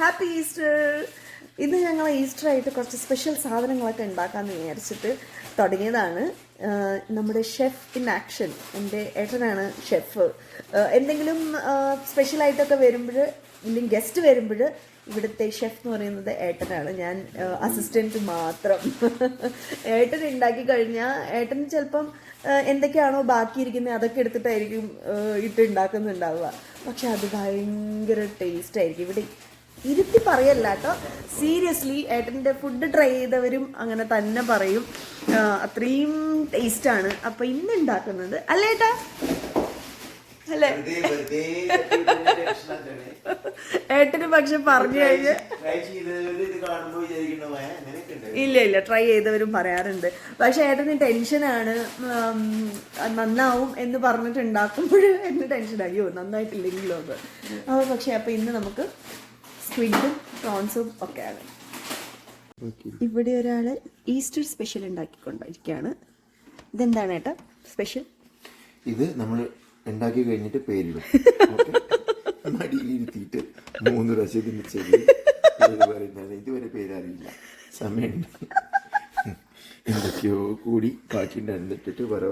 Happy Easter. ഇന്ന് ഞങ്ങൾ Easter ആയിട്ട് കുറച്ച് സ്പെഷ്യൽ സാധനങ്ങളൊക്കെ ഉണ്ടാക്കാമെന്ന് വിചാരിച്ചിട്ട് തുടങ്ങിയതാണ്. നമ്മുടെ ഷെഫ് ഇൻ ആക്ഷൻ, എൻ്റെ ഏട്ടനാണ് ഷെഫ്. എന്തെങ്കിലും സ്പെഷ്യലായിട്ടൊക്കെ വരുമ്പോൾ, എന്തെങ്കിലും ഗസ്റ്റ് വരുമ്പോൾ ഇവിടുത്തെ ഷെഫ് എന്ന് പറയുന്നത് ഏട്ടനാണ്. ഞാൻ അസിസ്റ്റൻറ്റ് മാത്രം. ഏട്ടൻ ഉണ്ടാക്കി കഴിഞ്ഞാൽ ഏട്ടൻ ചിലപ്പം എന്തൊക്കെയാണോ ബാക്കിയിരിക്കുന്നത് അതൊക്കെ എടുത്തിട്ടായിരിക്കും ഉണ്ടാക്കുന്നുണ്ടാവുക. പക്ഷെ അത് ഭയങ്കര ടേസ്റ്റ് ആയിരിക്കും. ഇവിടെ ഇരുത്തി പറയല്ല കേട്ടോ, സീരിയസ്ലി ഏട്ടൻ്റെ ഫുഡ് ട്രൈ ചെയ്തവരും അങ്ങനെ തന്നെ പറയും, അത്രയും ടേസ്റ്റാണ്. അപ്പം ഇന്ന് ഉണ്ടാക്കുന്നത് അല്ലേ ഏട്ടാ? അല്ലേ? ഏട്ടന് പക്ഷെ പറഞ്ഞു കഴിഞ്ഞ് ഇല്ല ട്രൈ ചെയ്തവരും പറയാറുണ്ട്. പക്ഷെ ഏട്ടന് ടെൻഷനാണ്, നന്നാവും എന്ന് പറഞ്ഞിട്ട് ഉണ്ടാക്കുമ്പോൾ എന്നെ ടെൻഷനായോ നന്നായിട്ടില്ലെങ്കിലോ അത്. അപ്പോൾ പക്ഷെ അപ്പം ഇന്ന് നമുക്ക് സ്ക്വിഡും പ്രോൺസും ഒക്കെയാണ്. ഇവിടെ ഒരാൾ ഈസ്റ്റർ സ്പെഷ്യൽ ഉണ്ടാക്കിക്കൊണ്ടിരിക്കുകയാണ്. ഇതെന്താണ് ഏട്ടാ സ്പെഷ്യൽ? ഇത് നമ്മൾ ഉണ്ടാക്കി കഴിഞ്ഞിട്ട് പേരിടും. മടിയിലിരുത്തിയിട്ട് 3 പ്രാവശ്യം ഇതിന്റെ ചെവി പറയുന്നത് ഇതുവരെ പേരറിയില്ല, സമയമുണ്ട്. എന്തൊക്കെയോ കൂടി ബാക്കി ഉണ്ടായിരുന്നിട്ടിട്ട് വര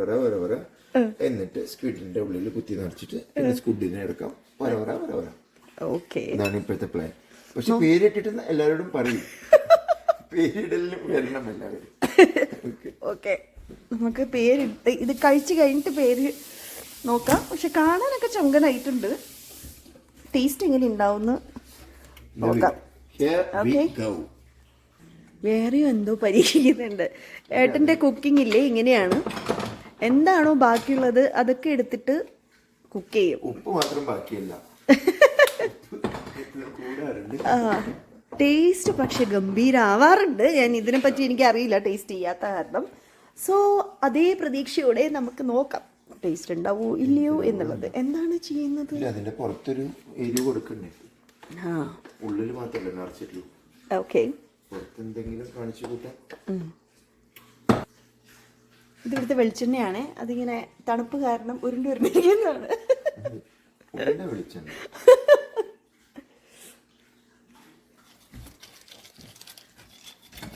എന്നിട്ട് സ്ക്വിഡിന്റെ ഉള്ളിൽ കുത്തി നിറച്ചിട്ട് പിന്നെ സ്ക്വിഡിനെ എടുക്കാം. വര ഓക്കെ, ഇതാണ് ഇപ്പോഴത്തെ പ്ലാൻ. പക്ഷെ പേരിട്ടിട്ട് എല്ലാവരോടും പറയും, പേരിടലിനും വരണം എല്ലാവരും. ഓക്കെ, നമുക്ക് പേരിട്ട് ഇത് കഴിച്ചു കഴിഞ്ഞിട്ട് പേര് നോക്കാം. പക്ഷെ കാണാനൊക്കെ ചങ്കനായിട്ടുണ്ട്. ടേസ്റ്റ് എങ്ങനെ ഉണ്ടാവുമെന്ന് നോക്കാം. വേറെയും എന്തോ പരീക്ഷിക്കുന്നുണ്ട്. ഏട്ടൻ്റെ കുക്കിംഗ് ഇല്ലേ ഇങ്ങനെയാണ്, എന്താണോ ബാക്കിയുള്ളത് അതൊക്കെ എടുത്തിട്ട് കുക്ക് ചെയ്യും. ഉപ്പ് മാത്രം ബാക്കിയല്ല. ടേസ്റ്റ് പക്ഷെ ഗംഭീരാവാറുണ്ട്. ഞാൻ ഇതിനെപ്പറ്റി എനിക്കറിയില്ല, ടേസ്റ്റ് ചെയ്യാത്ത കാരണം. സോ അതേ പ്രതീക്ഷയോടെ നമുക്ക് നോക്കാം ടേസ്റ്റ് ഉണ്ടാവോ ഇല്ലയോ എന്നുള്ളത്. എന്താണ് ചെയ്യുന്നത്? അതിന്റെ പുറത്തൊരു എരിവ് കൊടുക്കണ്ടേ? ഉള്ളിൽ മാത്രമല്ല നിറച്ചിട്ടുള്ളൂ. ഓക്കെ, പുറത്തെന്തെങ്കിലും കാണിച്ചു കൂട്ടാം. ഇതിവിടുത്തെ വെളിച്ചെണ്ണയാണ്, അതിങ്ങനെ തണുപ്പ് കാരണം ഉരുണ്ടിരിക്കുന്നതാണ്. വെളിച്ചെണ്ണ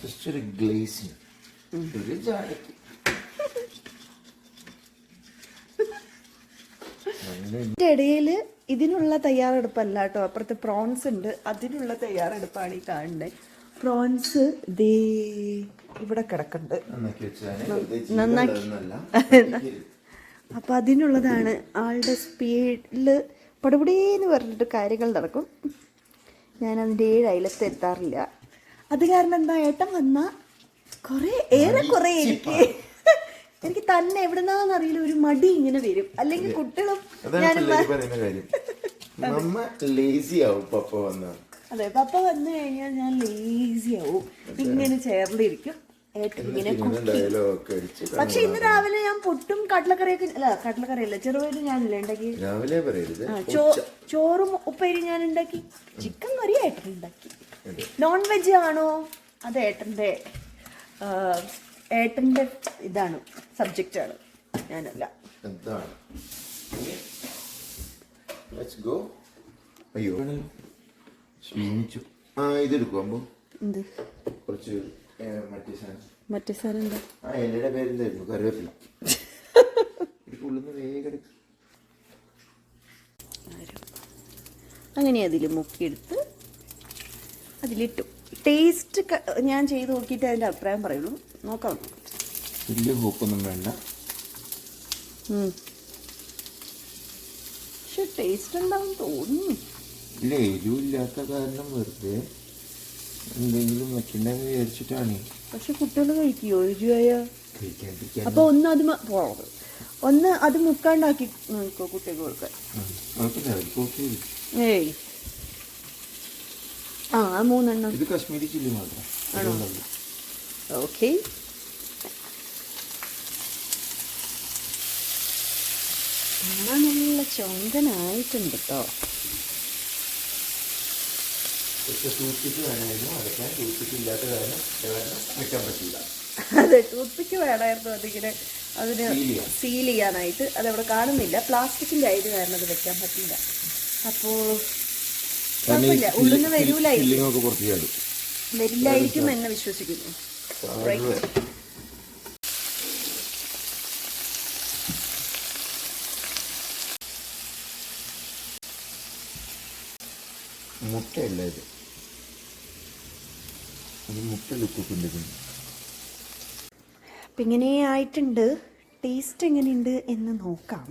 ജസ്റ്റ് ഒരു ഗ്ലേസിങ്, ഒരു ജാടയ്ക്ക്. ഇതിൻ്റെ ഇടയിൽ ഇതിനുള്ള തയ്യാറെടുപ്പല്ല കേട്ടോ, അപ്പുറത്തെ പ്രോൺസ് ഉണ്ട്, അതിനുള്ള തയ്യാറെടുപ്പാണ് ഈ കാണുന്നത്. പ്രോൺസ് ദേ ഇവിടെ കിടക്കുന്നുണ്ട്, നന്നാക്കി. അപ്പം അതിനുള്ളതാണ്. ആളുടെ സ്പീഡിൽ പടപടേന്ന് പറഞ്ഞിട്ട് കാര്യങ്ങൾ നടക്കും. ഞാൻ അതിൻ്റെ 7 അയലത്ത് എത്താറില്ല. അത് കാരണം എന്താ, ഏട്ടൻ വന്നാൽ ഏറെക്കുറെ എനിക്ക് തന്നെ എവിടുന്നാന്നറിയില്ല ഒരു മടി ഇങ്ങനെ വരും. അല്ലെങ്കിൽ കുട്ടികളും അതെ, പപ്പ വന്നു കഴിഞ്ഞാൽ ഞാൻ ലേസി ആവും, ഇങ്ങനെ ചേർന്നിരിക്കും. ഏട്ടൻ ഇങ്ങനെ പക്ഷെ ഇന്ന് രാവിലെ ഞാൻ പുട്ടും കടലക്കറിയൊക്കെ കടലക്കറിയല്ല ചെറുപയർ ഞാനില്ല ഉണ്ടാക്കി. ചോറും ഉപ്പേരി ഞാൻ ഉണ്ടാക്കി. ചിക്കൻ കറി ഏട്ടൻ ഉണ്ടാക്കി. നോൺ വെജ് ആണോ? അത് ഏട്ടൻ്റെ ഇതാണ്, സബ്ജക്റ്റാണ്, ഞാനല്ല. ഇതെടുക്കുമ്പോ കുറച്ച് മറ്റേ സാധനം എന്താ? എന്റെ പേരെന്തായിരുന്നു? കറിവേപ്പില. അങ്ങനെ അതിൽ മുക്കിയെടുത്ത് അതിലിട്ടു. ടേസ്റ്റ് ഞാൻ ചെയ്ത് നോക്കിയിട്ട് അതിൻ്റെ അഭിപ്രായം പറയുള്ളൂ. നോക്കാം. വലിയ ഹോപ്പൊന്നും വേണ്ട, പക്ഷെ ടേസ്റ്റ് ഉണ്ടാവും തോന്നുന്നു. ഇല്ല, എരിവില്ലാത്ത കാരണം വെറുതെ എന്തെങ്കിലും വെക്കണ്ടെന്ന് വിചാരിച്ചിട്ടാണ്. പക്ഷെ കുട്ടികൾ കഴിക്കുമോ എരിവായ? അപ്പൊ ഒന്ന് അത് മുക്കാണ്ടാക്കി നോക്കോ കുട്ടികൾക്ക് കൊടുക്കാൻ. ഏയ് ആ 3 എണ്ണം. ഇത് കാശ്മീരി ചില്ലി മാത്രം. ഓക്കെ, നല്ല ചൊങ്കനായിട്ടുണ്ട് കേട്ടോ. അതെ, ടൂത്ത്പിക്ക് വേണമായിരുന്നു അതിങ്ങനെ അതിന് സീൽ ചെയ്യാനായിട്ട്. അതവിടെ കാണുന്നില്ല, പ്ലാസ്റ്റിക്കിൻ്റെ ആയത് കാരണം അത് വെക്കാൻ പറ്റില്ല. അപ്പോൾ കുഴപ്പമില്ല, ഉള്ളിന്ന് വരൂലായി ഫില്ലിംഗ് ഒക്കെ പുറത്ത് ചാടും. വരില്ലായിരിക്കും എന്ന് വിശ്വസിക്കുന്നു. മുട്ടയല്ല ഇത്, അത് മുട്ട ലുക്കൊണ്ടിരിക്കുന്നു. അപ്പം ഇങ്ങനെ ആയിട്ടുണ്ട്. ടേസ്റ്റ് എങ്ങനെയുണ്ട് എന്ന് നോക്കാം.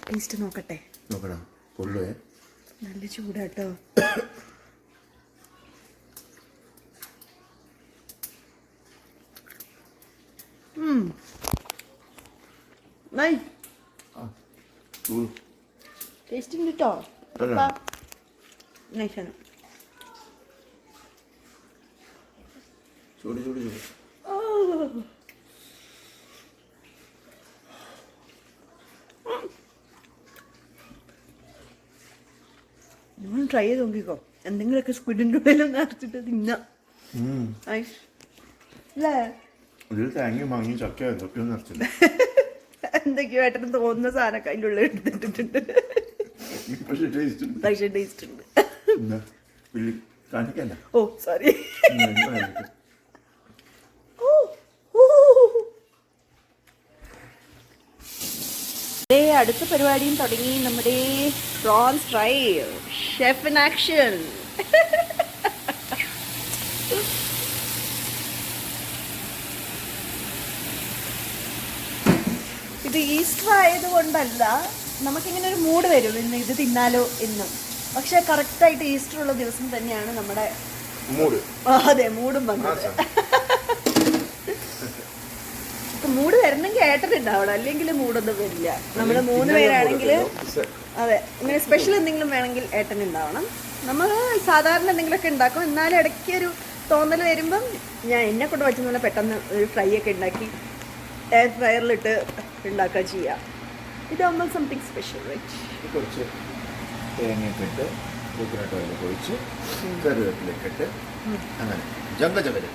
ടേസ്റ്റ് നോക്കട്ടെ. നോക്കടാ, പൊള്ളുവേ. നല്ല ചൂടാട്ടോ. ടേസ്റ്റ് ഉണ്ട് കേട്ടോ. നൈസാണ്. ചൂട് ചൂട് ചൂട്. നിങ്ങൾ ട്രൈ ചെയ്ത് നോക്കിക്കോ. എന്തെങ്കിലുമൊക്കെ സ്ക്വിഡിൻ്റെ ഉള്ളിലൊന്ന് അടച്ചിട്ട് തിന്നാം. അല്ലേ? ഇതിൽ തേങ്ങയും മാങ്ങയും ചക്ക എന്തൊക്കെയോ നിറച്ചില്ല. എന്തൊക്കെയോ ഏട്ടന് തോന്നുന്ന സാധനമൊക്കെ അതിൻ്റെ ഉള്ളിൽ എടുത്തിട്ടുണ്ട്. പക്ഷേ ടേസ്റ്റ് ഉണ്ട്. പക്ഷേ ടേസ്റ്റ് ഉണ്ട്. കാണിക്കല്ല. ഓ സോറി. അടുത്ത പരിപാടിയും തുടങ്ങി. നമ്മുടെ prawns fry, chef in action. ഇത് ഈസ്റ്റർ ആയതുകൊണ്ടല്ല, നമുക്കിങ്ങനെ ഒരു മൂഡ് വരും ഇന്ന് ഇത് തിന്നാലോ എന്നും. പക്ഷെ കറക്റ്റായിട്ട് ഈസ്റ്റർ ഉള്ള ദിവസം തന്നെയാണ് നമ്മുടെ അതെ മൂഡും വന്നത്. മൂഡ് വരണമെങ്കിൽ ഏട്ടനുണ്ടാവണം, അല്ലെങ്കിൽ മൂടൊന്നും വരില്ല. നമ്മൾ 3 പേരാണെങ്കിൽ അതെ ഇങ്ങനെ സ്പെഷ്യൽ എന്തെങ്കിലും വേണമെങ്കിൽ ഏട്ടനുണ്ടാവണം. നമ്മൾ സാധാരണ എന്തെങ്കിലുമൊക്കെ ഉണ്ടാക്കും. എന്നാലും ഇടയ്ക്ക് ഒരു തോന്നൽ വരുമ്പം എന്നെ കൊണ്ട് പറ്റുന്ന പെട്ടെന്ന് ഒരു ഫ്രൈ ഒക്കെ ഉണ്ടാക്കി എയർ ഫ്രയറിലിട്ട് ഉണ്ടാക്കുക ചെയ്യാം. ഇതാകുമ്പോൾ സംതിങ് സ്പെഷ്യൽ. കുറച്ച് തേങ്ങയൊക്കെ ഇട്ട് കോക്കനട്ട് ഓയിൽ ഒഴിച്ച് കറിവേപ്പിലൊക്കെ ഇട്ട് അങ്ങനെ ജങ്ക ജഗല്